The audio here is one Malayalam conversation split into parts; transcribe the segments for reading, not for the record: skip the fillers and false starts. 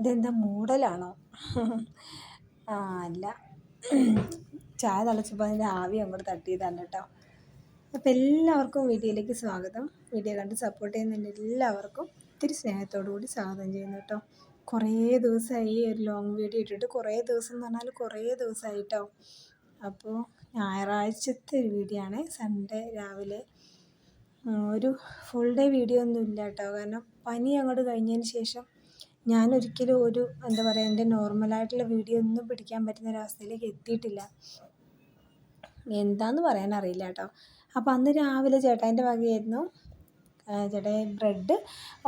ഇതെന്താ മൂടലാണോ? ആ അല്ല, ചായ തിളച്ചപ്പോൾ അതിൻ്റെ ആവി അങ്ങോട്ട് തട്ടിയതാണ് കേട്ടോ. അപ്പോൾ എല്ലാവർക്കും വീഡിയോയിലേക്ക് സ്വാഗതം. വീഡിയോ കണ്ട് സപ്പോർട്ട് ചെയ്യുന്നതിൻ്റെ എല്ലാവർക്കും ഒത്തിരി സ്നേഹത്തോടു കൂടി സ്വാഗതം ചെയ്യുന്നു കേട്ടോ. കുറേ ദിവസമായി ഒരു ലോങ് വീഡിയോ ഇട്ടിട്ട്, കുറേ ദിവസം എന്ന് പറഞ്ഞാൽ കുറേ ദിവസമായി കേട്ടോ. അപ്പോൾ ഞായറാഴ്ചത്തെ ഒരു വീഡിയോ ആണ്, സൺഡേ രാവിലെ. ഒരു ഫുൾ ഡേ വീഡിയോ ഒന്നും ഇല്ല കേട്ടോ, കാരണം പനി അങ്ങോട്ട് കഴിഞ്ഞതിന് ശേഷം ഞാനൊരിക്കലും എന്താ പറയുക, എൻ്റെ നോർമലായിട്ടുള്ള വീഡിയോ ഒന്നും പിടിക്കാൻ പറ്റുന്നൊരവസ്ഥയിലേക്ക് എത്തിയിട്ടില്ല. എന്താന്ന് പറയാനറിയില്ല കേട്ടോ. അപ്പോൾ അന്ന് രാവിലെ ചേട്ടായിൻ്റെ വകയായിരുന്നു. ചേട്ടായി ബ്രെഡ്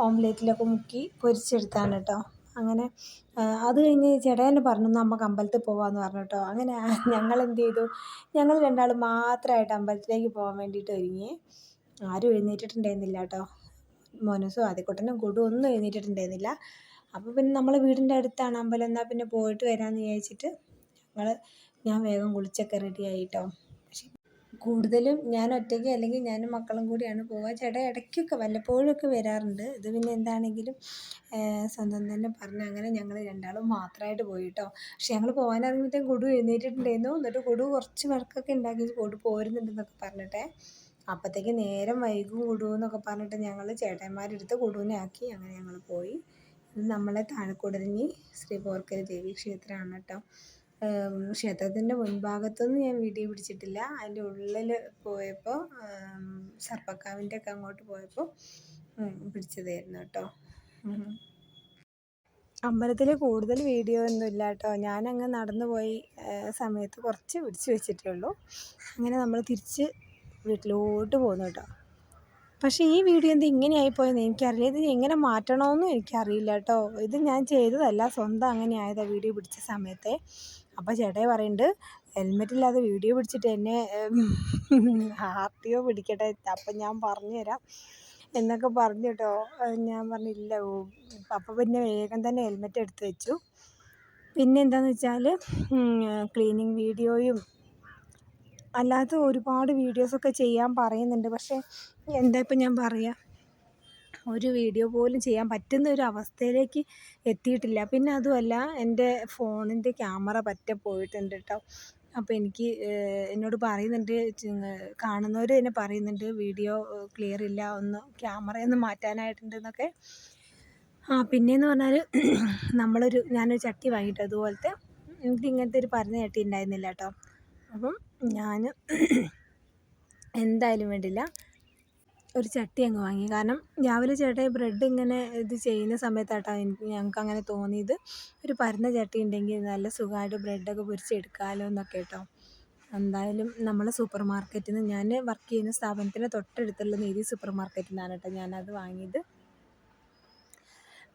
ഓംലേറ്റിലൊക്കെ മുക്കി പൊരിച്ചെടുത്താണ് കേട്ടോ. അങ്ങനെ അത് കഴിഞ്ഞ് ചേട്ടായി തന്നെ പറഞ്ഞു, നമുക്ക് അമ്പലത്തിൽ പോകാമെന്ന് പറഞ്ഞു കേട്ടോ. അങ്ങനെ ഞങ്ങൾ എന്ത് ചെയ്തു, ഞങ്ങൾ രണ്ടാളും മാത്രമായിട്ട് അമ്പലത്തിലേക്ക് പോകാൻ വേണ്ടിയിട്ട് ഒരുങ്ങി. ആരും എഴുന്നേറ്റിട്ടുണ്ടായിരുന്നില്ല കേട്ടോ. മോനൂസും ആദ്യക്കുട്ടനും കൂടും ഒന്നും എഴുന്നേറ്റിട്ടുണ്ടായിരുന്നില്ല. അപ്പോൾ പിന്നെ നമ്മളെ വീടിൻ്റെ അടുത്താണ് അമ്പലം, എന്നാൽ പിന്നെ പോയിട്ട് വരാമെന്ന് വിചാരിച്ചിട്ട് ഞാൻ വേഗം കുളിച്ചൊക്കെ റെഡിയായി കേട്ടോ. പക്ഷേ കൂടുതലും ഞാൻ ഒറ്റയ്ക്ക് അല്ലെങ്കിൽ ഞാനും മക്കളും കൂടിയാണ് പോവുക. ചേട്ടാ ഇടയ്ക്കൊക്കെ വല്ലപ്പോഴൊക്കെ വരാറുണ്ട്. ഇത് പിന്നെ എന്താണെങ്കിലും സ്വന്തം തന്നെ പറഞ്ഞ് അങ്ങനെ ഞങ്ങൾ രണ്ടാളും മാത്രമായിട്ട് പോയി കേട്ടോ. പക്ഷെ ഞങ്ങൾ പോകാനിറങ്ങിയപ്പോഴത്തേക്കും കൊടു എഴുന്നേറ്റിട്ടുണ്ടായിരുന്നു. എന്നിട്ട് കൊടു കുറച്ച് വഴക്കൊക്കെ ഉണ്ടാക്കി, കൊടു പോരുന്നുണ്ടെന്നൊക്കെ പറഞ്ഞിട്ടേ. അപ്പോഴത്തേക്ക് നേരം വൈകും കൊടുവെന്നൊക്കെ പറഞ്ഞിട്ട് ഞങ്ങൾ ചേട്ടന്മാരെടുത്ത് കൊടുവിനെ ആക്കി. അങ്ങനെ ഞങ്ങൾ പോയി. ഇത് നമ്മളെ താഴെക്കുടലിഞ്ഞി ശ്രീ പോർക്കൽ ദേവി ക്ഷേത്രമാണ് കേട്ടോ. ക്ഷേത്രത്തിൻ്റെ മുൻഭാഗത്തൊന്നും ഞാൻ വീഡിയോ പിടിച്ചിട്ടില്ല. അതിൻ്റെ ഉള്ളിൽ പോയപ്പോൾ സർപ്പക്കാവിൻ്റെ ഒക്കെ അങ്ങോട്ട് പോയപ്പോൾ പിടിച്ചതായിരുന്നു കേട്ടോ. അമ്പലത്തിൽ കൂടുതൽ വീഡിയോ ഒന്നും ഇല്ല കേട്ടോ. ഞാനങ്ങ് നടന്നു പോയി സമയത്ത് കുറച്ച് പിടിച്ച് വെച്ചിട്ടേ ഉള്ളൂ. അങ്ങനെ നമ്മൾ തിരിച്ച് വീട്ടിലോട്ട് പോകുന്നു കേട്ടോ. പക്ഷേ ഈ വീഡിയോ എന്ത് ഇങ്ങനെ ആയിപ്പോയെന്ന് എനിക്കറിയില്ല. ഇത് എങ്ങനെ മാറ്റണമെന്നും എനിക്കറിയില്ല കേട്ടോ. ഇത് ഞാൻ ചെയ്തതല്ല, സ്വന്തം അങ്ങനെ ആയതാണ് വീഡിയോ പിടിച്ച സമയത്തെ. അപ്പോൾ ചേട്ടായി പറയുന്നുണ്ട്, ഹെൽമെറ്റില്ലാതെ വീഡിയോ പിടിച്ചിട്ട് എന്നെ ആർട്ടിഒ പിടിക്കട്ടെ, അപ്പം ഞാൻ പറഞ്ഞു തരാം എന്നൊക്കെ പറഞ്ഞു കേട്ടോ. ഞാൻ പറഞ്ഞില്ല. അപ്പോൾ പിന്നെ വേഗം തന്നെ ഹെൽമെറ്റ് എടുത്ത് വെച്ചു. പിന്നെ എന്താണെന്ന് വെച്ചാൽ ക്ലീനിങ് വീഡിയോയും അല്ലാത്ത ഒരുപാട് വീഡിയോസൊക്കെ ചെയ്യാൻ പറയുന്നുണ്ട്. പക്ഷേ എന്താ ഇപ്പം ഞാൻ പറയുക, ഒരു വീഡിയോ പോലും ചെയ്യാൻ പറ്റുന്ന ഒരു അവസ്ഥയിലേക്ക് എത്തിയിട്ടില്ല. പിന്നെ അതുമല്ല, എൻ്റെ ഫോണിൻ്റെ ക്യാമറ പറ്റെ പോയിട്ടുണ്ട് കേട്ടോ. അപ്പോൾ എന്നോട് പറയുന്നുണ്ട്, കാണുന്നവർ തന്നെ പറയുന്നുണ്ട് വീഡിയോ ക്ലിയർ ഇല്ല, ഒന്ന് ക്യാമറയൊന്ന് മാറ്റാനായിട്ടുണ്ടെന്നൊക്കെ. പിന്നെയെന്ന് പറഞ്ഞാൽ ഞാനൊരു ചട്ടി വാങ്ങിയിട്ട് അതുപോലത്തെ, എനിക്ക് ഇങ്ങനത്തെ ഒരു പരന്ന ചട്ടി ഉണ്ടായിരുന്നില്ല കേട്ടോ. അപ്പം ഞാൻ എന്തായാലും വേണ്ടില്ല ഒരു ചട്ടി അങ്ങ് വാങ്ങി. കാരണം രാവിലെ ചേട്ടായി ബ്രെഡ് ഇങ്ങനെ ഇത് ചെയ്യുന്ന സമയത്താട്ടോ ഞങ്ങൾക്ക് അങ്ങനെ തോന്നിയത്, ഒരു പരന്ന ചട്ടി ഉണ്ടെങ്കിൽ നല്ല സുഖമായിട്ട് ബ്രെഡൊക്കെ പൊരിച്ചെടുക്കാമല്ലോ എന്നൊക്കെ കേട്ടോ. എന്തായാലും നമ്മൾ സൂപ്പർ മാർക്കറ്റിൽ നിന്ന്, ഞാൻ വർക്ക് ചെയ്യുന്ന സ്ഥാപനത്തിന് തൊട്ടടുത്തുള്ള നീതി സൂപ്പർ മാർക്കറ്റിൽ നിന്നാണ് കേട്ടോ ഞാനത് വാങ്ങിയത്.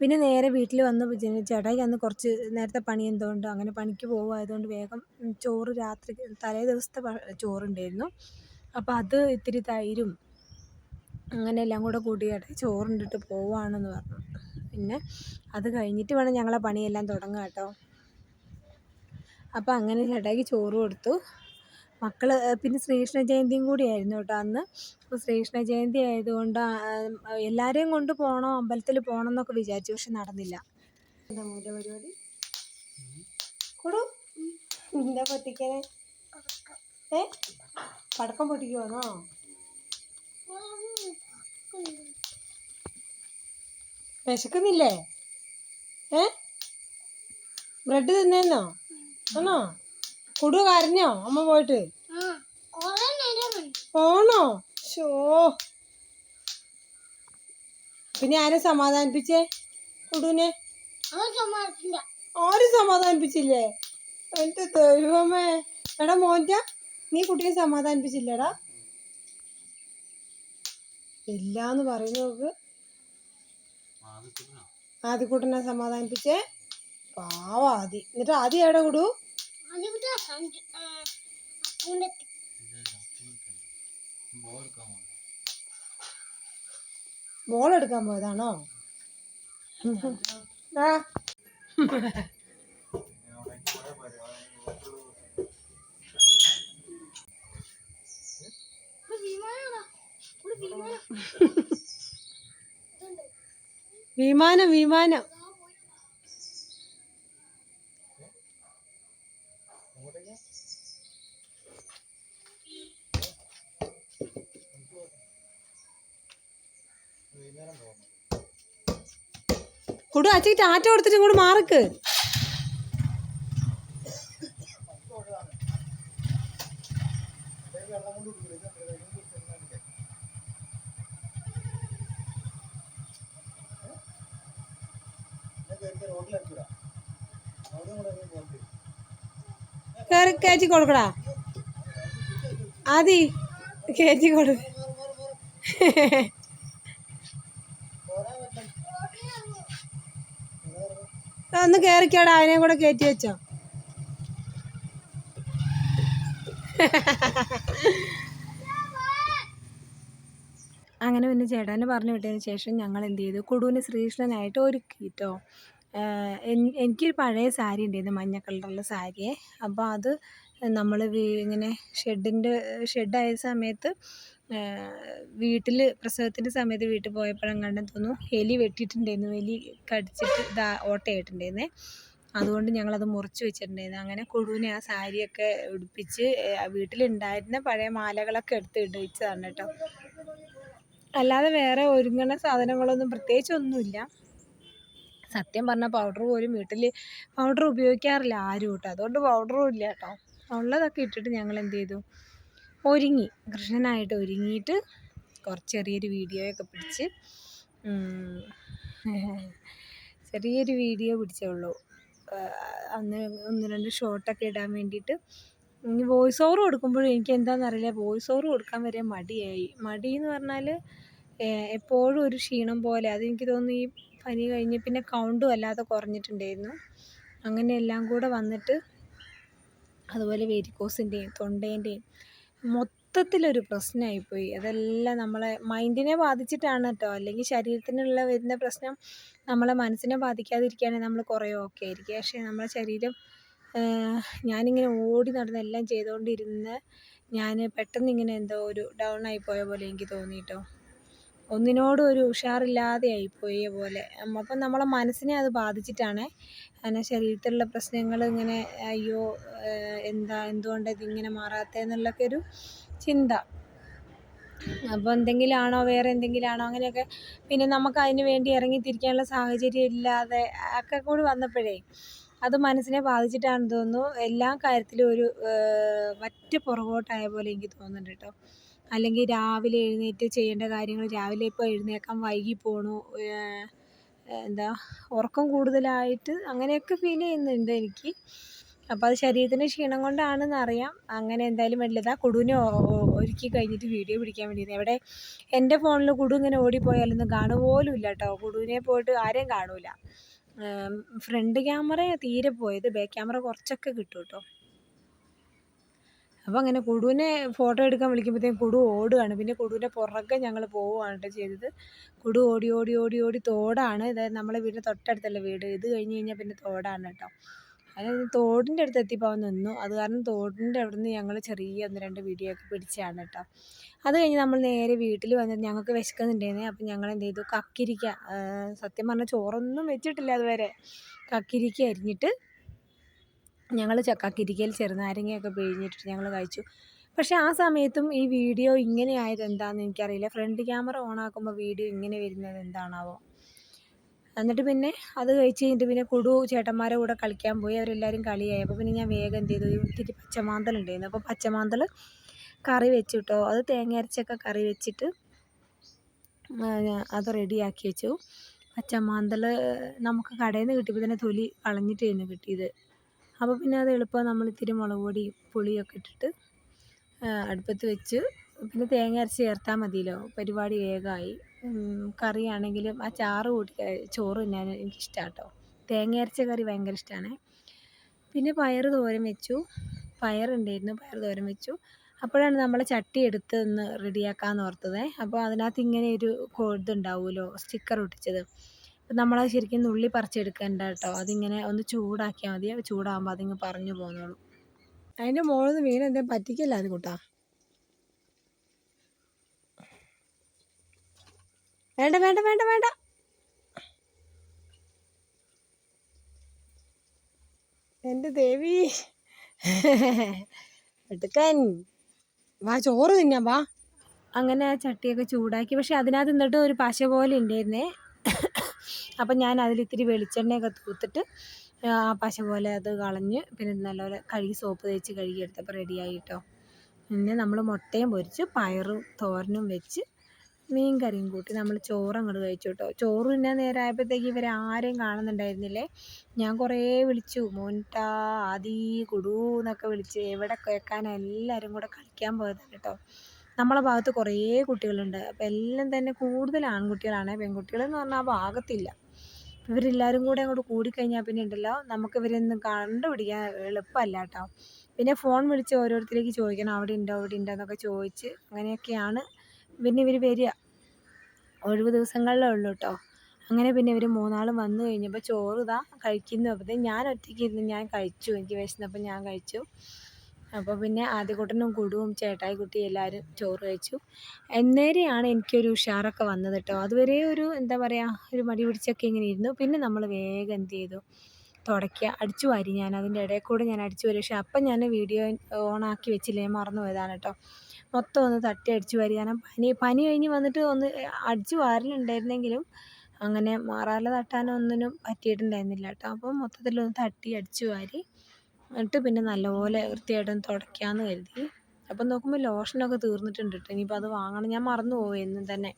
പിന്നെ നേരെ വീട്ടിൽ വന്ന് ചേട്ടായിക്ക് അന്ന് കുറച്ച് നേരത്തെ പണി എന്തുകൊണ്ടോ അങ്ങനെ പണിക്ക് പോകുമായതുകൊണ്ട് വേഗം ചോറ് രാത്രി തലേ ദിവസത്തെ ചോറുണ്ടായിരുന്നു. അപ്പോൾ അത് ഇത്തിരി തൈരും അങ്ങനെ എല്ലാം കൂടെ കൂട്ടി ചേട്ടായി ചോറുണ്ടിട്ട് പോവുകയാണെന്ന് പറഞ്ഞു. പിന്നെ അത് കഴിഞ്ഞിട്ട് വേണം ഞങ്ങളെ പണിയെല്ലാം തുടങ്ങുക കേട്ടോ. അപ്പോൾ അങ്ങനെ ചേട്ടായിക്ക് ചോറ് കൊടുത്തു. മക്കൾ പിന്നെ ശ്രീകൃഷ്ണ ജയന്തിയും കൂടിയായിരുന്നു കേട്ടോ അന്ന്. അപ്പോൾ ശ്രീകൃഷ്ണ ജയന്തി ആയതുകൊണ്ട് എല്ലാവരെയും കൊണ്ട് പോകണം, അമ്പലത്തിൽ പോകണം എന്നൊക്കെ വിചാരിച്ചു. പക്ഷെ നടന്നില്ല. എന്താ മൂല പരിപാടി കൊടു എന്താ പൊട്ടിക്കണേ? പടക്കം പൊട്ടിക്കുവാണോ? വിശക്കുന്നില്ലേ? ബ്രെഡ് തിന്നോ? ആണോ? കൊടു കരഞ്ഞോ അമ്മ പോയിട്ട്? പോണോ? ഷോ, പിന്നെ ആരും സമാധാനിപ്പിച്ചേ കൊടുവിനെ? ആരും സമാധാനിപ്പിച്ചില്ലേ? എന്റെ ദൈവമേ. എടാ മോൻ്റെ, നീ കുട്ടിയെ സമാധാനിപ്പിച്ചില്ലേടാ? ഇല്ലാന്ന് പറയുന്നു. നോക്ക്, ആദ്യക്കൂട്ടനെ സമാധാനിപ്പിച്ചേ. പാവ ആദി. എന്നിട്ട് ആദ്യം എവിടെ കൊടു? ബോൾ എടുക്കാൻ പോയതാണോ? വിമാനം. കൊടു അച്ഛക്ക് ടാറ്റ കൊടുത്തിട്ട് ഇങ്ങോട്ട് മാറിക്ക്. കയറ്റി കൊടുക്കടാ ആദി, കയറ്റി കൊടു. ഒന്ന് കയറിക്കോടാ, അതിനെ കൂടെ കയറ്റി വെച്ചോ. അങ്ങനെ പിന്നെ ചേട്ടനെ പറഞ്ഞു വിട്ടതിന് ശേഷം ഞങ്ങൾ എന്ത് ചെയ്തു, കുടുവിന് ശ്രീകൃഷ്ണനായിട്ട് ഒരുക്കിട്ടോ. എനിക്കൊരു പഴയ സാരി ഉണ്ടായിരുന്നു, മഞ്ഞ കളറുള്ള സാരിയെ. അപ്പോൾ അത് നമ്മൾ ഇങ്ങനെ ഷെഡായ സമയത്ത് വീട്ടിൽ പ്രസവത്തിൻ്റെ സമയത്ത് വീട്ടിൽ പോയപ്പോഴെങ്ങാണ്ടും തോന്നുന്നു എലി വെട്ടിയിട്ടുണ്ടായിരുന്നു. എലി കടിച്ചിട്ട് ഓട്ടയായിട്ടുണ്ടായിരുന്നേ. അതുകൊണ്ട് ഞങ്ങളത് മുറിച്ച് വെച്ചിട്ടുണ്ടായിരുന്നു. അങ്ങനെ കുടുവിനെ ആ സാരിയൊക്കെ ഉടുപ്പിച്ച് വീട്ടിലുണ്ടായിരുന്ന പഴയ മാലകളൊക്കെ എടുത്ത് ഇടിച്ചതാണ് കേട്ടോ. അല്ലാതെ വേറെ ഒരുങ്ങുന്ന സാധനങ്ങളൊന്നും പ്രത്യേകിച്ചൊന്നുമില്ല. സത്യം പറഞ്ഞാൽ പൗഡർ പോലും വീട്ടിൽ പൗഡർ ഉപയോഗിക്കാറില്ല ആരും കേട്ടോ. അതുകൊണ്ട് പൗഡറും ഇല്ല കേട്ടോ. ഉള്ളതൊക്കെ ഇട്ടിട്ട് ഞങ്ങൾ എന്ത് ചെയ്തു, ഒരുങ്ങി കൃഷ്ണനായിട്ട് ഒരുങ്ങിയിട്ട് ചെറിയൊരു വീഡിയോയൊക്കെ പിടിച്ച്, ചെറിയൊരു വീഡിയോ പിടിച്ചേ ഉള്ളൂ. അന്ന് 1-2 ഷോട്ടൊക്കെ ഇടാൻ വേണ്ടിയിട്ട്. വോയിസ് ഓവർ കൊടുക്കുമ്പോഴും എനിക്ക് എന്താണെന്നറിയില്ല, വോയിസ് ഓവർ കൊടുക്കാൻ വരെ മടിയെന്ന് പറഞ്ഞാൽ എപ്പോഴും ഒരു ക്ഷീണം പോലെ. അതെനിക്ക് തോന്നുന്നു ഈ പനി കഴിഞ്ഞ് പിന്നെ കൗണ്ടും വല്ലാതെ കുറഞ്ഞിട്ടുണ്ടായിരുന്നു. അങ്ങനെ എല്ലാം കൂടെ വന്നിട്ട്, അതുപോലെ വെരിക്കോസിൻ്റെയും തൊണ്ടേൻ്റെയും മൊത്തത്തിലൊരു പ്രശ്നമായിപ്പോയി. അതെല്ലാം നമ്മളെ മൈൻഡിനെ ബാധിച്ചിട്ടാണ് കേട്ടോ. അല്ലെങ്കിൽ ശരീരത്തിനുള്ള വരുന്ന പ്രശ്നം നമ്മളെ മനസ്സിനെ ബാധിക്കാതിരിക്കുകയാണെങ്കിൽ നമ്മൾ കുറേ ഓക്കെ ആയിരിക്കും. പക്ഷേ നമ്മളെ ശരീരം, ഞാനിങ്ങനെ ഓടി നടന്ന് എല്ലാം ചെയ്തുകൊണ്ടിരുന്ന് ഞാൻ പെട്ടെന്ന് ഇങ്ങനെ എന്തോ ഒരു ഡൗൺ ആയിപ്പോയ പോലെ എനിക്ക് തോന്നിയിട്ടോ. ഒന്നിനോടും ഒരു ഉഷാറില്ലാതെ ആയിപ്പോയ പോലെ. അപ്പം നമ്മളെ മനസ്സിനെ അത് ബാധിച്ചിട്ടാണ്. അങ്ങനെ ശരീരത്തിലുള്ള പ്രശ്നങ്ങൾ ഇങ്ങനെ, അയ്യോ എന്തുകൊണ്ടാണ് ഇതിങ്ങനെ മാറാത്തതെന്നുള്ളൊക്കെ ഒരു ചിന്ത. അപ്പോൾ എന്തെങ്കിലും ആണോ, വേറെ എന്തെങ്കിലും ആണോ, അങ്ങനെയൊക്കെ. പിന്നെ നമുക്ക് അതിന് വേണ്ടി ഇറങ്ങിത്തിരിക്കാനുള്ള സാഹചര്യം ഇല്ലാതെ ഒക്കെ കൂടി വന്നപ്പോഴേ അത് മനസ്സിനെ ബാധിച്ചിട്ടാണെന്ന് തോന്നുന്നു. എല്ലാ കാര്യത്തിലും ഒരു വറ്റ് പുറകോട്ടായ പോലെ എനിക്ക് തോന്നുന്നുണ്ട് കേട്ടോ. അല്ലെങ്കിൽ രാവിലെ എഴുന്നേറ്റ് ചെയ്യേണ്ട കാര്യങ്ങൾ രാവിലെ ഇപ്പോൾ എഴുന്നേൽക്കാൻ വൈകി പോണു, ഉറക്കം കൂടുതലായിട്ട് അങ്ങനെയൊക്കെ ഫീൽ ചെയ്യുന്നുണ്ട് എനിക്ക്. അപ്പോൾ അത് ശരീരത്തിൻ്റെ ക്ഷീണം കൊണ്ടാണെന്ന് അറിയാം. അങ്ങനെ എന്തായാലും വേണ്ടില്ല. കുടുവിനെ ഒരുക്കി കഴിഞ്ഞിട്ട് വീഡിയോ പിടിക്കാൻ വേണ്ടിയിരുന്നു. എവിടെ എൻ്റെ ഫോണിൽ കുടു ഇങ്ങനെ ഓടിപ്പോയാലൊന്നും കാണുപോലും ഇല്ല കേട്ടോ. കുടുവിനെ പോയിട്ട് ആരെയും കാണൂല. ഫ്രണ്ട് ക്യാമറ തീരെ പോയത്, ബാക്ക് ക്യാമറ കുറച്ചൊക്കെ കിട്ടും കേട്ടോ. അപ്പോൾ അങ്ങനെ കുടുവിനെ ഫോട്ടോ എടുക്കാൻ വിളിക്കുമ്പോഴത്തേക്കും കുടു ഓടുകയാണ്. പിന്നെ കുടുവിൻ്റെ പുറകെ ഞങ്ങൾ പോവുകയാണ് കേട്ടോ ചെയ്തത്. കുടു ഓടി ഓടി ഓടി ഓടി തോടാണ്, അതായത് നമ്മളെ വീടിൻ്റെ തൊട്ടടുത്തുള്ള വീട്. ഇത് കഴിഞ്ഞ് കഴിഞ്ഞാൽ പിന്നെ തോടാണ് കേട്ടോ. അതായത് തോടിൻ്റെ അടുത്ത് എത്തിയപ്പോൾ അവൻ നിന്നു. അത് കാരണം തോടിൻ്റെ അവിടെ നിന്ന് ഞങ്ങൾ ചെറിയ 1-2 വീഡിയോ ഒക്കെ പിടിച്ചാണ് കേട്ടോ. അത് കഴിഞ്ഞ് നമ്മൾ നേരെ വീട്ടിൽ വന്നിട്ട് ഞങ്ങൾക്ക് വിശക്കുന്നുണ്ടായിരുന്നേ. അപ്പം ഞങ്ങൾ എന്ത് ചെയ്തു, കക്കിരിക്ക, സത്യം പറഞ്ഞാൽ ചോറൊന്നും വെച്ചിട്ടില്ല അതുവരെ, കക്കിരിക്ക അരിഞ്ഞിട്ട് ഞങ്ങൾ കക്കിരിക്കയിൽ ചെറുനാരങ്ങയൊക്കെ പിഴിഞ്ഞിട്ടിട്ട് ഞങ്ങൾ കഴിച്ചു. പക്ഷേ ആ സമയത്തും ഈ വീഡിയോ ഇങ്ങനെ ആയത് എന്താണെന്ന് എനിക്കറിയില്ല. ഫ്രണ്ട് ക്യാമറ ഓണാക്കുമ്പോൾ വീഡിയോ ഇങ്ങനെ വരുന്നത് എന്താണാവോ. എന്നിട്ട് പിന്നെ അത് കഴിച്ച് കഴിഞ്ഞിട്ട് പിന്നെ കുടു ചേട്ടന്മാരെ കൂടെ കളിക്കാൻ പോയി. അവരെല്ലാവരും കളിയായി. അപ്പോൾ പിന്നെ ഞാൻ വേഗം എന്ത് ചെയ്തു, ഇത്തിരി പച്ചമാന്തൽ ഉണ്ടായിരുന്നു. അപ്പോൾ പച്ചമാന്തൽ കറി വെച്ചു കേട്ടോ. അത് തേങ്ങ അരച്ചൊക്കെ കറി വെച്ചിട്ട് അത് റെഡിയാക്കി വെച്ചു. പച്ചമാന്തൽ നമുക്ക് കടയിൽ നിന്ന് കിട്ടിയപ്പോൾ തന്നെ തൊലി കളഞ്ഞിട്ടായിരുന്നു കിട്ടിയത്. അപ്പോൾ പിന്നെ അത് എളുപ്പം നമ്മൾ ഇത്തിരി മുളക് പൊടി പുളിയൊക്കെ ഇട്ടിട്ട് അടുപ്പത്ത് വെച്ച് പിന്നെ തേങ്ങ അരച്ച് ചേർത്താൽ മതിയല്ലോ, പരിപാടി വേഗമായി. കറിയാണെങ്കിലും ആ ചാറ് കൂട്ടി ചോറ് തിന്നാൻ എനിക്കിഷ്ടമാണ് കേട്ടോ. തേങ്ങ അരച്ച കറി ഭയങ്കര ഇഷ്ടമാണ്. പിന്നെ പയർ തോരൻ വെച്ചു, പയറുണ്ടായിരുന്നു, പയർ തോരൻ വെച്ചു. അപ്പോഴാണ് നമ്മൾ ചട്ടി എടുത്ത് ഒന്ന് റെഡിയാക്കാമെന്ന് ഓർത്തത്. അപ്പോൾ അതിനകത്ത് ഇങ്ങനെ ഒരു ഇതുണ്ടാവുമല്ലോ, സ്റ്റിക്കർ ഒട്ടിച്ചത്. അപ്പം നമ്മളത് ശരിക്കും നുള്ളി പറിച്ചെടുക്കേണ്ട കേട്ടോ. അതിങ്ങനെ ഒന്ന് ചൂടാക്കിയാൽ മതി. ചൂടാകുമ്പോൾ അതിങ്ങ് പറഞ്ഞു പോന്നോളൂ. അതിൻ്റെ മുകളിൽ നിന്ന് വീണ് എന്തെങ്കിലും പറ്റിക്കല്ല അത് കൂട്ടാ. വേണ്ട വേണ്ട വേണ്ട വേണ്ട. എൻ്റെ ദേവി എടുക്കാൻ വാ, ചോറ് തിന്നാം വാ. അങ്ങനെ ആ ചട്ടിയൊക്കെ ചൂടാക്കി. പക്ഷെ അതിനകത്ത് നിന്നിട്ട് ഒരു പശ പോലെ ഉണ്ടായിരുന്നേ. അപ്പം ഞാൻ അതിലിത്തിരി വെളിച്ചെണ്ണയൊക്കെ തൂത്തിട്ട് ആ പശ പോലെ അത് കളഞ്ഞ് പിന്നെ നല്ലപോലെ കഴുകി സോപ്പ് തേച്ച് കഴുകിയെടുത്തപ്പോൾ റെഡിയായി കേട്ടോ. പിന്നെ നമ്മൾ മുട്ടയും പൊരിച്ച് പയറും തോരനും വെച്ച് മീൻ കറിയും കൂട്ടി നമ്മൾ ചോറ് അങ്ങോട്ട് കഴിച്ചു കേട്ടോ. ചോറ് തിന്നാൻ നേരമായപ്പോഴത്തേക്ക് ഇവരെ ആരെയും കാണുന്നുണ്ടായിരുന്നില്ലേ. ഞാൻ കുറേ വിളിച്ചു, മോനിട്ടാ ആദി കുടൂ എന്നൊക്കെ വിളിച്ച് എവിടെ കേൾക്കാനാണ്, എല്ലാവരും കൂടെ കളിക്കാൻ പോയതാണ് കേട്ടോ. നമ്മളെ ഭാഗത്ത് കുറേ കുട്ടികളുണ്ട്. അപ്പോൾ എല്ലാം തന്നെ കൂടുതൽ ആൺകുട്ടികളാണ്, പെൺകുട്ടികളെന്ന് പറഞ്ഞാൽ ആ ഭാഗത്തില്ല. ഇവരെല്ലാവരും കൂടെ അങ്ങോട്ട് കൂടിക്കഴിഞ്ഞാൽ പിന്നെ ഉണ്ടല്ലോ നമുക്ക് ഇവരൊന്നും കണ്ടുപിടിക്കാൻ എളുപ്പമല്ല കേട്ടോ. പിന്നെ ഫോൺ വിളിച്ച് ഓരോരുത്തരേക്ക് ചോദിക്കണം അവിടെ ഉണ്ടോ ഇവിടെ ഉണ്ടോ എന്നൊക്കെ ചോദിച്ച് അങ്ങനെയൊക്കെയാണ് പിന്നെ ഇവർ വരിക. ഒഴിവ് ദിവസങ്ങളിലേ ഉള്ളൂ കേട്ടോ. അങ്ങനെ പിന്നെ ഇവർ മൂന്നാളും വന്നു കഴിഞ്ഞപ്പോൾ ചോറ് ഇതാ കഴിക്കുന്നു. അപ്പോഴത്തേക്കും ഞാൻ ഒറ്റയ്ക്ക് ഇരുന്ന് ഞാൻ കഴിച്ചു, എനിക്ക് വിശന്നപ്പോൾ ഞാൻ കഴിച്ചു. അപ്പോൾ പിന്നെ ആദ്യക്കുട്ടനും കുടുവും ചേട്ടായിക്കുട്ടിയും എല്ലാവരും ചോറ് കഴിച്ചു. അന്നേരെയാണ് എനിക്കൊരു ഉഷാറൊക്കെ വന്നത് കേട്ടോ. അതുവരെ ഒരു എന്താ പറയുക, ഒരു മടി പിടിച്ചൊക്കെ ഇങ്ങനെ ഇരുന്നു. പിന്നെ നമ്മൾ വേഗം എന്ത് ചെയ്തു, തുടയ്ക്കുക, അടിച്ചു വാരി. ഞാൻ അതിൻ്റെ ഇടയിൽ കൂടെ ഞാൻ അടിച്ചു വാരി. പക്ഷേ അപ്പം ഞാൻ വീഡിയോ ഓണാക്കി വെച്ചില്ലേ, മറന്നു പോയതാണ് കേട്ടോ. മൊത്തം ഒന്ന് തട്ടി അടിച്ചു വാരി. കാരണം പനി കഴിഞ്ഞ് വന്നിട്ട് ഒന്ന് അടിച്ചു വാരലുണ്ടായിരുന്നെങ്കിലും അങ്ങനെ മാറാല തട്ടാനോ ഒന്നിനും പറ്റിയിട്ടുണ്ടായിരുന്നില്ല കേട്ടോ. അപ്പം മൊത്തത്തിലൊന്ന് തട്ടി അടിച്ചു വാരി എന്നിട്ട് പിന്നെ നല്ലപോലെ വൃത്തിയായിട്ടൊന്ന് തുടയ്ക്കാമെന്ന് കരുതി. അപ്പം നോക്കുമ്പോൾ ലോഷനൊക്കെ തീർന്നിട്ടുണ്ട് കേട്ടോ. ഇനിയിപ്പോൾ അത് വാങ്ങണം, ഞാൻ മറന്നു പോകും എന്നും തന്നെ.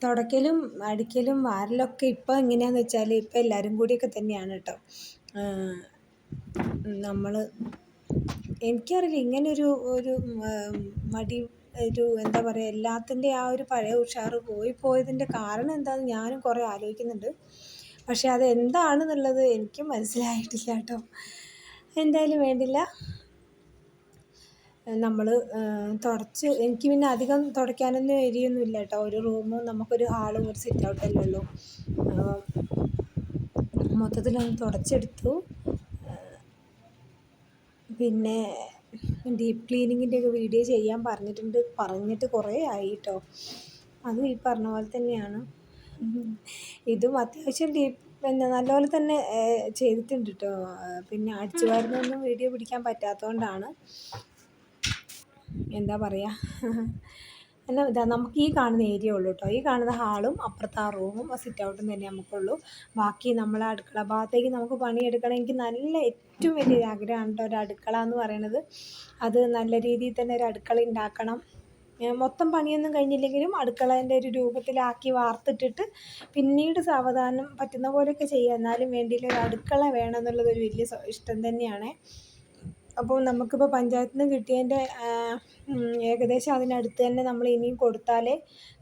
തുടയ്ക്കലും അടിക്കലും വാരലൊക്കെ ഇപ്പോൾ എങ്ങനെയാണെന്ന് വെച്ചാൽ ഇപ്പോൾ എല്ലാവരും കൂടിയൊക്കെ തന്നെയാണ് കേട്ടോ. നമ്മൾ എനിക്കറിയില്ല ഇങ്ങനൊരു ഒരു മടി, ഒരു എന്താ പറയുക, എല്ലാത്തിൻ്റെ ആ ഒരു പഴയ ഉഷാറ് പോയതിൻ്റെ കാരണം എന്താണെന്ന് ഞാനും കുറേ ആലോചിക്കുന്നുണ്ട്. പക്ഷേ അത് എന്താണെന്നുള്ളത് എനിക്കും മനസ്സിലായിട്ടില്ല കേട്ടോ. എന്തായാലും വേണ്ടില്ല, നമ്മൾ തുടച്ച്. എനിക്ക് പിന്നെ അധികം തുടയ്ക്കാനൊന്നും ഏരിയൊന്നും ഇല്ല കേട്ടോ. ഒരു റൂമും നമുക്കൊരു ഹാളും ഒരു സിറ്റ് ഔട്ടല്ലേ ഉള്ളൂ. മൊത്തത്തിലൊന്ന് തുടച്ചെടുത്തു. പിന്നെ ഡീപ്പ് ക്ലീനിങ്ങിൻ്റെയൊക്കെ വീഡിയോ ചെയ്യാൻ പറഞ്ഞിട്ട് കുറേ ആയി കേട്ടോ. അതും ഈ പറഞ്ഞ പോലെ തന്നെയാണ്. ഇതും അത്യാവശ്യം നല്ലപോലെ തന്നെ ചെയ്തിട്ടുണ്ട് കേട്ടോ. പിന്നെ അടിച്ചു വാരുന്നൊന്നും വീഡിയോ പിടിക്കാൻ പറ്റാത്തതുകൊണ്ടാണ്, എന്താ പറയുക, എന്നാൽ ഇതാ നമുക്ക് ഈ കാണുന്ന ഏരിയ ഉള്ളൂ കേട്ടോ. ഈ കാണുന്ന ഹാളും അപ്പുറത്തെ ആ റൂമും ആ സിറ്റ് ഔട്ടും തന്നെ നമുക്കുള്ളൂ. ബാക്കി നമ്മളെ അടുക്കള ഭാഗത്തേക്ക് നമുക്ക് പണിയെടുക്കണമെങ്കിൽ നല്ല ഏറ്റവും വലിയൊരു ആഗ്രഹമാണ് കേട്ടോ ഒരു അടുക്കള എന്ന് പറയുന്നത്. അത് നല്ല രീതിയിൽ തന്നെ ഒരു അടുക്കള ഉണ്ടാക്കണം. മൊത്തം പണിയൊന്നും കഴിഞ്ഞില്ലെങ്കിലും അടുക്കളേൻ്റെ ഒരു രൂപത്തിലാക്കി വാർത്തിട്ടിട്ട് പിന്നീട് സാവധാനം പറ്റുന്ന പോലെയൊക്കെ ചെയ്യുക. എന്നാലും വേണ്ടിയില്ല, ഒരു അടുക്കള വേണമെന്നുള്ളത് ഒരു വലിയ ഇഷ്ടം തന്നെയാണ്. അപ്പോൾ നമുക്കിപ്പോൾ പഞ്ചായത്തിൽ നിന്ന് കിട്ടിയതിൻ്റെ ഏകദേശം അതിനടുത്ത് തന്നെ നമ്മൾ ഇനിയും കൊടുത്താലേ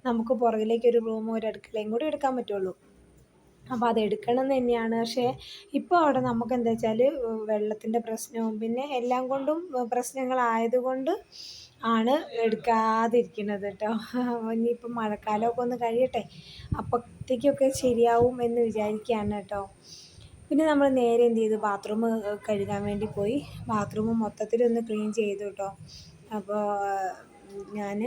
നമുക്ക് പുറകിലേക്കൊരു റൂമും ഒരു അടുക്കളയും കൂടി എടുക്കാൻ പറ്റുള്ളൂ. അപ്പോൾ അത് എടുക്കണം എന്ന് തന്നെയാണ്. പക്ഷേ ഇപ്പോൾ അവിടെ നമുക്ക് എന്താ വെച്ചാൽ വെള്ളത്തിൻ്റെ പ്രശ്നവും പിന്നെ എല്ലാം കൊണ്ടും പ്രശ്നങ്ങളായതുകൊണ്ട് ആണ് എടുക്കാതിരിക്കുന്നത് കേട്ടോ. ഇനിയിപ്പം മഴക്കാലമൊക്കെ ഒന്ന് കഴിയട്ടെ, അപ്പോഴത്തേക്കൊക്കെ ശരിയാവും എന്ന് വിചാരിക്കുകയാണ് കേട്ടോ. പിന്നെ നമ്മൾ നേരെ എന്ത് ചെയ്തു, ബാത്റൂം കഴുകാൻ വേണ്ടി പോയി. ബാത്റൂം മൊത്തത്തിലൊന്ന് ക്ലീൻ ചെയ്തു കേട്ടോ. അപ്പോൾ ഞാൻ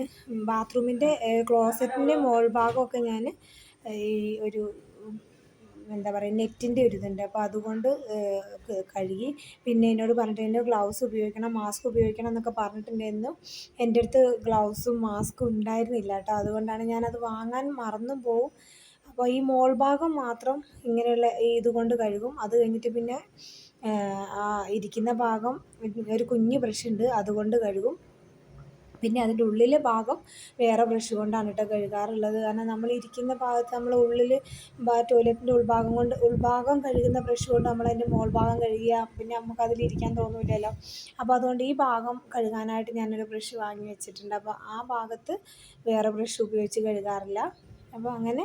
ബാത്റൂമിൻ്റെ ക്ലോസറ്റിൻ്റെ മുകൾ ഭാഗമൊക്കെ ഞാൻ ഈ ഒരു എന്താ പറയുക നെറ്റിൻ്റെ ഒരു ഇതുണ്ട്, അപ്പോൾ അതുകൊണ്ട് കഴുകി. പിന്നെ എന്നോട് പറഞ്ഞിട്ടുണ്ട് ഗ്ലൗസ് ഉപയോഗിക്കണം, മാസ്ക് ഉപയോഗിക്കണം എന്നൊക്കെ പറഞ്ഞിട്ടുണ്ടായിരുന്നു. എൻ്റെ അടുത്ത് ഗ്ലൗസും മാസ്കും ഉണ്ടായിരുന്നില്ല കേട്ടോ. അതുകൊണ്ടാണ് ഞാനത് വാങ്ങാൻ മറന്നും പോവും. അപ്പോൾ ഈ മോൾ ഭാഗം മാത്രം ഇങ്ങനെയുള്ള ഇതുകൊണ്ട് കഴുകും. അത് കഴിഞ്ഞിട്ട് പിന്നെ ആ ഇരിക്കുന്ന ഭാഗം ഒരു കുഞ്ഞ് ബ്രഷ് ഉണ്ട്, അതുകൊണ്ട് കഴുകും. പിന്നെ അതിൻ്റെ ഉള്ളിലെ ഭാഗം വേറെ ബ്രഷ് കൊണ്ടാണ് കേട്ടോ കഴുകാറുള്ളത്. കാരണം നമ്മൾ ഇരിക്കുന്ന ഭാഗത്ത് നമ്മൾ ഉള്ളിൽ ടോയ്ലറ്റിൻ്റെ ഉൾഭാഗം കഴുകുന്ന ബ്രഷ് കൊണ്ട് നമ്മളതിൻ്റെ മോൾ ഭാഗം കഴുകിയാൽ പിന്നെ നമുക്കതിലിരിക്കാൻ തോന്നില്ലല്ലോ. അപ്പോൾ അതുകൊണ്ട് ഈ ഭാഗം കഴുകാനായിട്ട് ഞാനൊരു ബ്രഷ് വാങ്ങി വെച്ചിട്ടുണ്ട്. അപ്പോൾ ആ ഭാഗത്ത് വേറെ ബ്രഷ് ഉപയോഗിച്ച് കഴുകാറില്ല. അപ്പോൾ അങ്ങനെ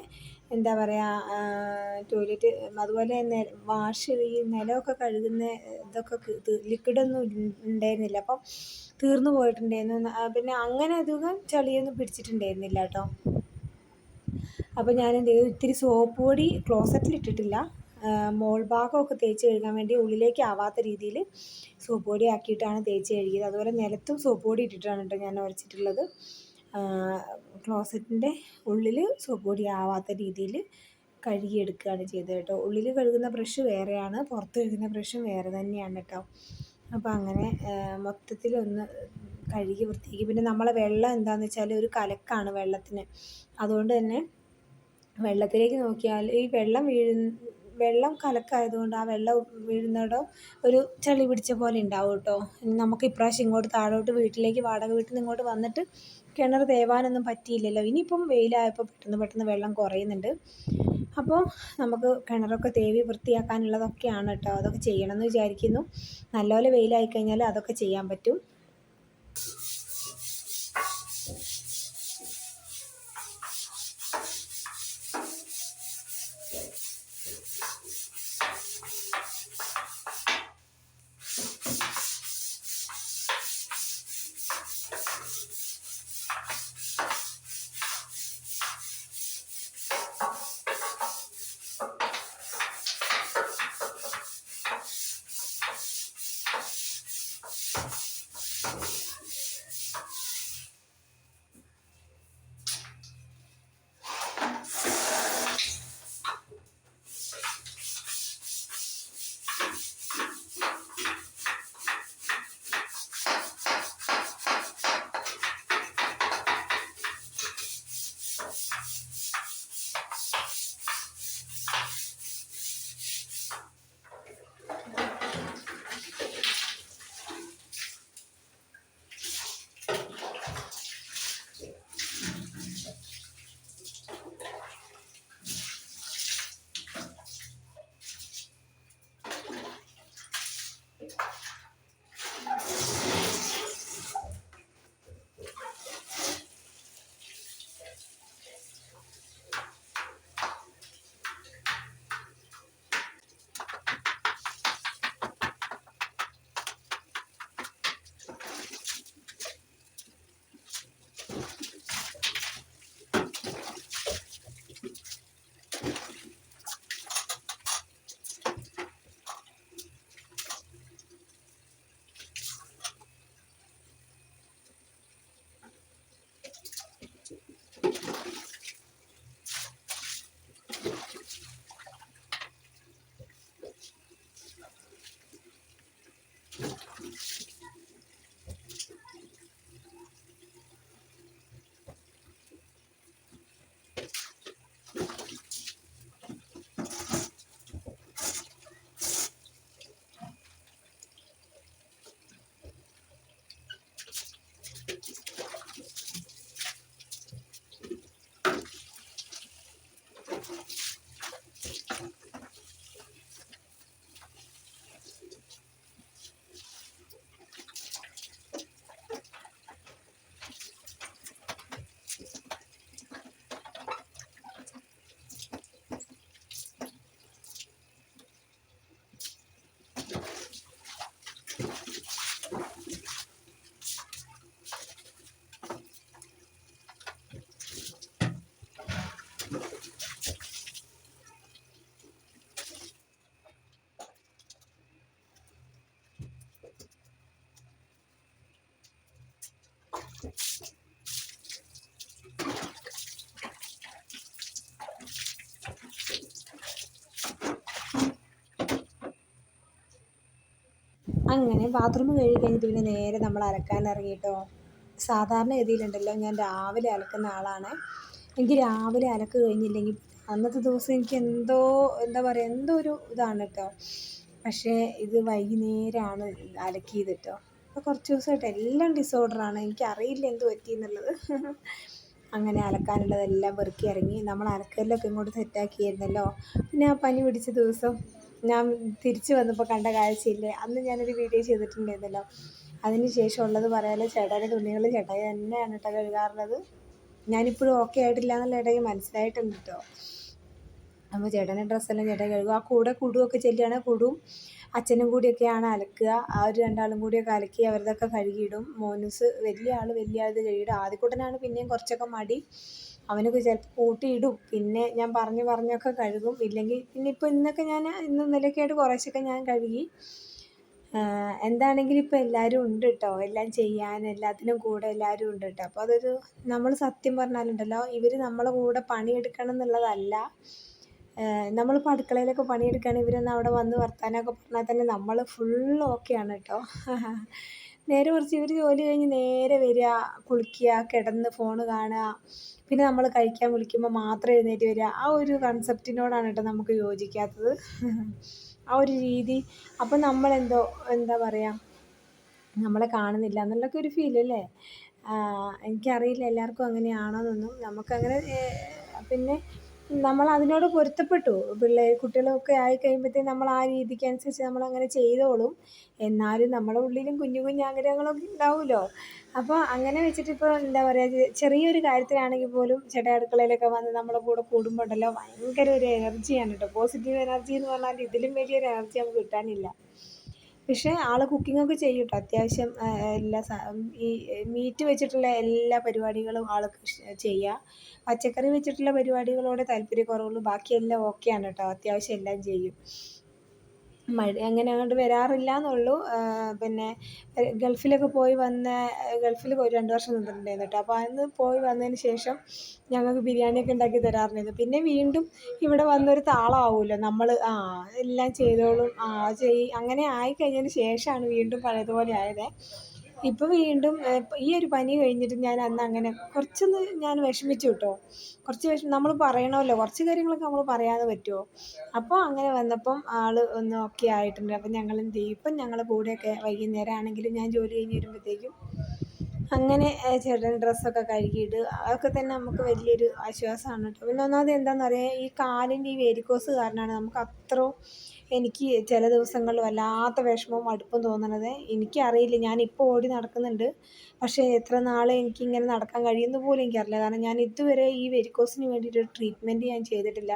എന്താ പറയുക, ടോയ്ലറ്റ് അതുപോലെ ഈ നിലമൊക്കെ കഴുകുന്ന ഇതൊക്കെ ലിക്വിഡൊന്നും ഉണ്ടായിരുന്നില്ല, അപ്പം തീർന്നു പോയിട്ടുണ്ടായിരുന്നു. പിന്നെ അങ്ങനെ അധികം ചളിയൊന്നും പിടിച്ചിട്ടുണ്ടായിരുന്നില്ല കേട്ടോ. അപ്പോൾ ഞാൻ എന്ത് ചെയ്തു, ഇത്തിരി സോപ്പ് പൊടി ക്ലോസറ്റിലിട്ടിട്ടില്ല, മോൾ ഭാഗമൊക്കെ തേച്ച് കഴുകാൻ വേണ്ടി ഉള്ളിലേക്ക് ആവാത്ത രീതിയിൽ സോപ്പ് പൊടി ആക്കിയിട്ടാണ് തേച്ച് കഴുകിയത്. അതുപോലെ നിലത്തും സോപ്പ് പൊടി ഇട്ടിട്ടാണ് കേട്ടോ ഞാൻ ഉരച്ചിട്ടുള്ളത്. ക്ലോസറ്റിൻ്റെ ഉള്ളിൽ സോപ്പ് പൊടി ആവാത്ത രീതിയിൽ കഴുകിയെടുക്കുകയാണ് ചെയ്തത് കേട്ടോ. ഉള്ളിൽ കഴുകുന്ന ബ്രഷ് വേറെയാണ്, പുറത്ത് കഴുകുന്ന ബ്രഷും വേറെ തന്നെയാണ് കേട്ടോ. അപ്പോൾ അങ്ങനെ മൊത്തത്തിലൊന്ന് കഴുകി വൃത്തിയാക്കി. പിന്നെ നമ്മളെ വെള്ളം എന്താണെന്ന് വെച്ചാൽ ഒരു കലക്കാണ് വെള്ളത്തിന്. അതുകൊണ്ട് തന്നെ വെള്ളത്തിലേക്ക് നോക്കിയാൽ ഈ വെള്ളം കലക്കമായതുകൊണ്ട് ആ വെള്ളം വീഴുന്നിടം ഒരു ചെളി പിടിച്ച പോലെ ഉണ്ടാവും കേട്ടോ. നമുക്ക് ഇപ്രാവശ്യം ഇങ്ങോട്ട് താഴോട്ട് വീട്ടിലേക്ക് വാടക വീട്ടിൽ നിന്ന് ഇങ്ങോട്ട് വന്നിട്ട് കിണർ തേവാനൊന്നും പറ്റിയില്ലല്ലോ. ഇനിയിപ്പം വെയിലായപ്പോൾ പെട്ടെന്ന് വെള്ളം കുറയുന്നുണ്ട്. അപ്പോൾ നമുക്ക് കിണറൊക്കെ തേവി വൃത്തിയാക്കാനുള്ളതൊക്കെയാണ് കേട്ടോ. അതൊക്കെ ചെയ്യണമെന്ന് വിചാരിക്കുന്നു. നല്ലപോലെ വെയിലായി കഴിഞ്ഞാൽ അതൊക്കെ ചെയ്യാൻ പറ്റും. അങ്ങനെ ബാത്റൂം കഴുകി കഴിഞ്ഞിട്ട് പിന്നെ നേരെ നമ്മൾ അലക്കാൻ ഇറങ്ങിയിട്ടോ. സാധാരണ ഗതിയിലുണ്ടല്ലോ ഞാൻ രാവിലെ അലക്കുന്ന ആളാണ്. എനിക്ക് രാവിലെ അലക്ക് കഴിഞ്ഞില്ലെങ്കിൽ അന്നത്തെ ദിവസം എനിക്ക് എന്താ പറയുക, എന്തോ ഒരു ഇതാണ് കേട്ടോ. പക്ഷേ ഇത് വൈകുന്നേരമാണ് അലക്കിയത് കേട്ടോ. അപ്പോൾ കുറച്ച് ദിവസമായിട്ട് എല്ലാം ഡിസോർഡറാണ്. എനിക്കറിയില്ല എന്ത് പറ്റിയെന്നുള്ളത്. അങ്ങനെ അലക്കാനുള്ളതെല്ലാം പെറുക്കി ഇറങ്ങി. നമ്മൾ അലക്കലിലൊക്കെ ഇങ്ങോട്ട് സെറ്റാക്കിയായിരുന്നല്ലോ. പിന്നെ ആ പനി പിടിച്ച ദിവസം ഞാൻ തിരിച്ച് വന്നപ്പോൾ കണ്ട കാഴ്ചയില്ലേ, അന്ന് ഞാനൊരു വീഡിയോ ചെയ്തിട്ടുണ്ടായിരുന്നല്ലോ. അതിന് ശേഷം ഉള്ളത് പറയാമല്ലോ, ചേട്ടായുടെ തുണികൾ ചേട്ടായി തന്നെയാണ് കേട്ടോ കഴുകാറുള്ളത്. ഞാനിപ്പോഴും ഓക്കെ ആയിട്ടില്ല എന്നുള്ള ഇടയിൽ മനസ്സിലായിട്ടുണ്ട് കേട്ടോ. അപ്പോൾ ചേട്ടൻ്റെ ഡ്രസ്സെല്ലാം ചേട്ടൻ കഴുകും. ആ കൂടെ കുടുവൊക്കെ ചെല്ലുകയാണ്. കുടും അച്ഛനും കൂടിയൊക്കെയാണ് അലക്കുക. ആ ഒരു രണ്ടാളും കൂടിയൊക്കെ അലക്കി അവരതൊക്കെ കഴുകിയിടും. മോനൂസ് വലിയ ആൾ ഇത് കഴുകിയിടും. ആദ്യക്കൂട്ടനാണ് പിന്നെയും കുറച്ചൊക്കെ മടി. അവനൊക്കെ ചിലപ്പോൾ കൂട്ടിയിടും. പിന്നെ ഞാൻ പറഞ്ഞൊക്കെ കഴുകും. ഇല്ലെങ്കിൽ പിന്നെ ഇന്നൊക്കെ ഞാൻ ഇന്നലെയൊക്കെ ആയിട്ട് കുറേശ്ശൊക്കെ ഞാൻ കഴുകി. എന്താണെങ്കിലും ഇപ്പോൾ എല്ലാവരും ഉണ്ട് കേട്ടോ, എല്ലാം ചെയ്യാൻ എല്ലാത്തിനും കൂടെ എല്ലാവരും ഉണ്ട് കേട്ടോ. അപ്പോൾ അതൊരു നമ്മൾ സത്യം പറഞ്ഞാലുണ്ടല്ലോ, ഇവർ നമ്മളെ കൂടെ പണിയെടുക്കണം എന്നുള്ളതല്ല. നമ്മളിപ്പോൾ അടുക്കളയിലൊക്കെ പണിയെടുക്കുകയാണെങ്കിൽ ഇവരൊന്ന് അവിടെ വന്ന് വർത്താനമൊക്കെ പറഞ്ഞാൽ തന്നെ നമ്മൾ ഫുൾ ഓക്കെയാണ് കേട്ടോ. നേരെ മറിച്ച് ഇവർ ജോലി കഴിഞ്ഞ് നേരെ വരിക, കുളിക്കുക, കിടന്ന് ഫോണ് കാണുക, പിന്നെ നമ്മൾ കഴിക്കാൻ വിളിക്കുമ്പോൾ മാത്രം എഴുന്നേറ്റ് വരിക. ആ ഒരു കൺസെപ്റ്റിനോടാണ് കേട്ടോ നമുക്ക് യോജിക്കാത്തത്. ആ ഒരു രീതി. അപ്പം നമ്മളെന്തോ എന്താ പറയുക, നമ്മളെ കാണുന്നില്ല എന്നുള്ളൊക്കെ ഒരു ഫീൽ അല്ലേ. എനിക്കറിയില്ല എല്ലാവർക്കും അങ്ങനെയാണോന്നൊന്നും. നമുക്കങ്ങനെ പിന്നെ നമ്മൾ അതിനോട് പൊരുത്തപ്പെട്ടു. കുട്ടികളൊക്കെ ആയി കഴിയുമ്പോഴത്തേക്കും നമ്മൾ ആ രീതിക്ക് അനുസരിച്ച് നമ്മളങ്ങനെ ചെയ്തോളും. എന്നാലും നമ്മുടെ ഉള്ളിലും കുഞ്ഞു കുഞ്ഞു ആഗ്രഹങ്ങളൊക്കെ ഉണ്ടാവുമല്ലോ. അപ്പോൾ അങ്ങനെ വെച്ചിട്ട് ഇപ്പോൾ എന്താ പറയുക, ചെറിയൊരു കാര്യത്തിനാണെങ്കിൽ പോലും ചേട്ടാ അടുക്കളയിലൊക്കെ വന്ന് നമ്മുടെ കൂടെ കൂടുമ്പോൾ ഉണ്ടല്ലോ ഭയങ്കര ഒരു എനർജിയാണ് കേട്ടോ. പോസിറ്റീവ് എനർജി എന്ന് പറഞ്ഞാൽ ഇതിലും വലിയൊരു എനർജി നമുക്ക് കിട്ടാനില്ല. പക്ഷേ ആൾ കുക്കിങ്ങൊക്കെ ചെയ്യും കേട്ടോ. അത്യാവശ്യം എല്ലാ ഈ മീറ്റ് വെച്ചിട്ടുള്ള എല്ലാ പരിപാടികളും ആൾക്ക് ചെയ്യുക. പച്ചക്കറി വെച്ചിട്ടുള്ള പരിപാടികളോട് താല്പര്യക്കുറവുള്ളൂ. ബാക്കിയെല്ലാം ഓക്കെയാണ് കേട്ടോ. അത്യാവശ്യം എല്ലാം ചെയ്യും. അങ്ങനെ അങ്ങോട്ട് വരാറില്ല എന്നുള്ളൂ. പിന്നെ ഗൾഫിലൊക്കെ പോയി ഗൾഫിൽ 2 വർഷം നിന്നിട്ടുണ്ടായിരുന്നു കേട്ടോ. അപ്പോൾ അന്ന് പോയി വന്നതിന് ശേഷം ഞങ്ങൾക്ക് ബിരിയാണിയൊക്കെ ഉണ്ടാക്കി തരാറുണ്ടായിരുന്നു. പിന്നെ വീണ്ടും ഇവിടെ വന്നൊരു താളമാവുമല്ലോ നമ്മൾ, എല്ലാം ചെയ്തോളും, അങ്ങനെ ആയിക്കഴിഞ്ഞതിന് ശേഷമാണ് വീണ്ടും പഴയതുപോലെ ആയത്. ഇപ്പോൾ വീണ്ടും ഈ ഒരു പനി കഴിഞ്ഞിട്ട് ഞാൻ അന്ന് അങ്ങനെ കുറച്ചൊന്ന് ഞാൻ വിഷമിച്ചു കേട്ടോ. കുറച്ച് നമ്മൾ പറയണമല്ലോ, കുറച്ച് കാര്യങ്ങളൊക്കെ നമ്മൾ പറയാതെ പറ്റുമോ. അപ്പോൾ അങ്ങനെ വന്നപ്പം ആൾ ഒന്ന് ഓക്കെ ആയിട്ടുണ്ട്. അപ്പം ഞങ്ങൾ എന്ത് ചെയ്യും, ഇപ്പം ഞങ്ങളുടെ കൂടെയൊക്കെ വൈകുന്നേരം ആണെങ്കിലും ഞാൻ ജോലി കഴിഞ്ഞ് വരുമ്പോഴത്തേക്കും അങ്ങനെ ചേട്ടൻ ഡ്രസ്സൊക്കെ കഴുകിയിട്ട് അതൊക്കെ തന്നെ നമുക്ക് വലിയൊരു ആശ്വാസമാണ് കേട്ടോ. പിന്നെ ഒന്നാമത് എന്താണെന്ന് അറിയാം, ഈ കാലിൻ്റെ ഈ വേരിക്കോസ് കാരണമാണ് നമുക്ക് അത്രയും എനിക്ക് ചില ദിവസങ്ങളിൽ വല്ലാത്ത വിഷമവും മടുപ്പും തോന്നണത്. എനിക്കറിയില്ല, ഞാനിപ്പോൾ ഓടി നടക്കുന്നുണ്ട്, പക്ഷേ എത്ര നാൾ എനിക്കിങ്ങനെ നടക്കാൻ കഴിയുമെന്ന് പോലും എനിക്കറിയില്ല. കാരണം ഞാൻ ഇതുവരെ ഈ വെരിക്കോസിന് വേണ്ടിയിട്ടൊരു ട്രീറ്റ്മെൻറ്റ് ഞാൻ ചെയ്തിട്ടില്ല.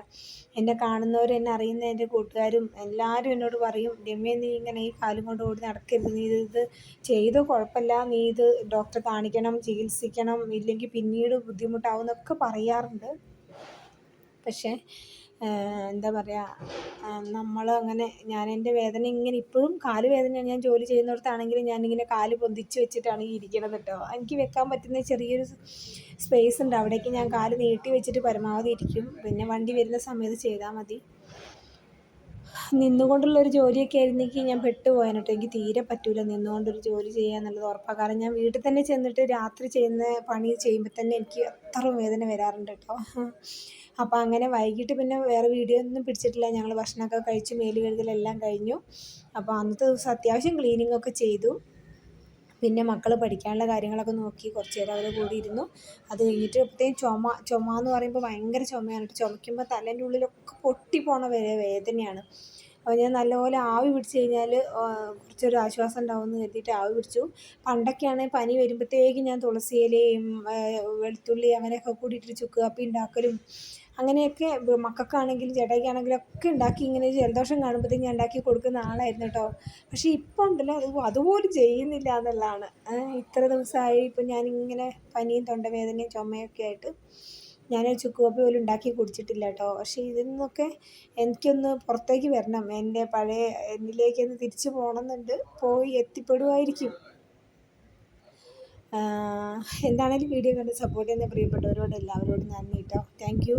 എന്നെ കാണുന്നവരും എന്നെ അറിയുന്ന എൻ്റെ കൂട്ടുകാരും എല്ലാവരും എന്നോട് പറയും, രമ്യ നീ ഇങ്ങനെ ഈ കാലും കൊണ്ട് ഓടി നടക്കരുത്, നീ ഇത് ചെയ്തോ കുഴപ്പമില്ല, നീ ഇത് ഡോക്ടറെ കാണിക്കണം, ചികിത്സിക്കണം, ഇല്ലെങ്കിൽ പിന്നീട് ബുദ്ധിമുട്ടാവും എന്നൊക്കെ പറയാറുണ്ട്. പക്ഷേ എന്താ പറയുക, നമ്മൾ അങ്ങനെ ഞാൻ എൻ്റെ വേദന ഇങ്ങനെ ഇപ്പോഴും കാല് വേദനയാണ്. ഞാൻ ജോലി ചെയ്യുന്നിടത്താണെങ്കിലും ഞാനിങ്ങനെ കാല് പൊന്തിച്ച് വെച്ചിട്ടാണ് ഈ ഇരിക്കണത് കേട്ടോ. എനിക്ക് വെക്കാൻ പറ്റുന്ന ചെറിയൊരു സ്പേസ് ഉണ്ട്, അവിടേക്ക് ഞാൻ കാല് നീട്ടി വെച്ചിട്ട് പരമാവധി ഇരിക്കും. പിന്നെ വണ്ടി വരുന്ന സമയത്ത് ചെയ്താൽ മതി. നിന്നുകൊണ്ടുള്ളൊരു ജോലിയൊക്കെ ആയിരുന്നെങ്കിൽ ഞാൻ പെട്ടുപോയേനെ കേട്ടോ. എനിക്ക് തീരെ പറ്റില്ല നിന്നുകൊണ്ടൊരു ജോലി ചെയ്യുക എന്നുള്ളത് ഉറപ്പാണ്. കാരണം ഞാൻ വീട്ടിൽ തന്നെ ചെന്നിട്ട് രാത്രി ചെയ്യുന്ന പണി ചെയ്യുമ്പോൾ തന്നെ എനിക്ക് അത്ര വേദന വരാറുണ്ട് കേട്ടോ. അപ്പോൾ അങ്ങനെ വൈകിട്ട് പിന്നെ വേറെ വീഡിയോ ഒന്നും പിടിച്ചിട്ടില്ല. ഞങ്ങൾ ഭക്ഷണമൊക്കെ കഴിച്ച് മേല് കഴുകലെല്ലാം കഴിഞ്ഞു. അപ്പോൾ അന്നത്തെ ദിവസം അത്യാവശ്യം ക്ലീനിങ്ങൊക്കെ ചെയ്തു. പിന്നെ മക്കൾ പഠിക്കാനുള്ള കാര്യങ്ങളൊക്കെ നോക്കി കുറച്ച് നേരം അവരുടെ കൂടെ ഇരുന്നു. അത് കഴിഞ്ഞിട്ട് പ്രത്യേകം ചുമ എന്ന് പറയുമ്പോൾ ഭയങ്കര ചുമയാണ്. ചുമയ്ക്കുമ്പോൾ തലേൻ്റെ ഉള്ളിലൊക്കെ പൊട്ടിപ്പോണ വേദനയാണ്. അപ്പോൾ ഞാൻ നല്ലപോലെ ആവി പിടിച്ച് കഴിഞ്ഞാൽ കുറച്ചൊരു ആശ്വാസം ഉണ്ടാവുമെന്ന് കരുതിയിട്ട് ആവി പിടിച്ചു. പണ്ടൊക്കെയാണെങ്കിൽ പനി വരുമ്പോഴത്തേക്കും ഞാൻ തുളസി ഇലയും വെളുത്തുള്ളി അങ്ങനെയൊക്കെ കൂടിയിട്ട് ചുക്ക് കാപ്പി ഉണ്ടാക്കലും അങ്ങനെയൊക്കെ മക്കൾക്കാണെങ്കിലും ചേട്ടായിക്കാണെങ്കിലും ഒക്കെ ഉണ്ടാക്കി ഇങ്ങനെ ജലദോഷം കാണുമ്പോഴത്തേക്കും ഞാൻ ഉണ്ടാക്കി കൊടുക്കുന്ന ആളായിരുന്നു കേട്ടോ. പക്ഷേ ഇപ്പോൾ ഉണ്ടല്ലോ അതുപോലും ചെയ്യുന്നില്ല എന്നുള്ളതാണ്. ഇത്ര ദിവസമായി ഇപ്പോൾ ഞാനിങ്ങനെ പനിയും തൊണ്ടവേദനയും ചുമയൊക്കെ ആയിട്ട് ഞാനൊരു ചുക്ക് കാപ്പി പോലും ഉണ്ടാക്കി കുടിച്ചിട്ടില്ല കേട്ടോ. പക്ഷേ ഇതിൽ നിന്നൊക്കെ എനിക്കൊന്ന് പുറത്തേക്ക് വരണം, എൻ്റെ പഴയ എന്നിലേക്കൊന്ന് തിരിച്ചു പോകണമെന്നുണ്ട്. പോയി എത്തിപ്പെടുമായിരിക്കും. എന്താണേലും വീഡിയോ കണ്ട് സപ്പോർട്ട് ചെയ്യുന്ന പ്രിയപ്പെട്ടവരോട് എല്ലാവരോടും നന്ദി കേട്ടോ. Thank you.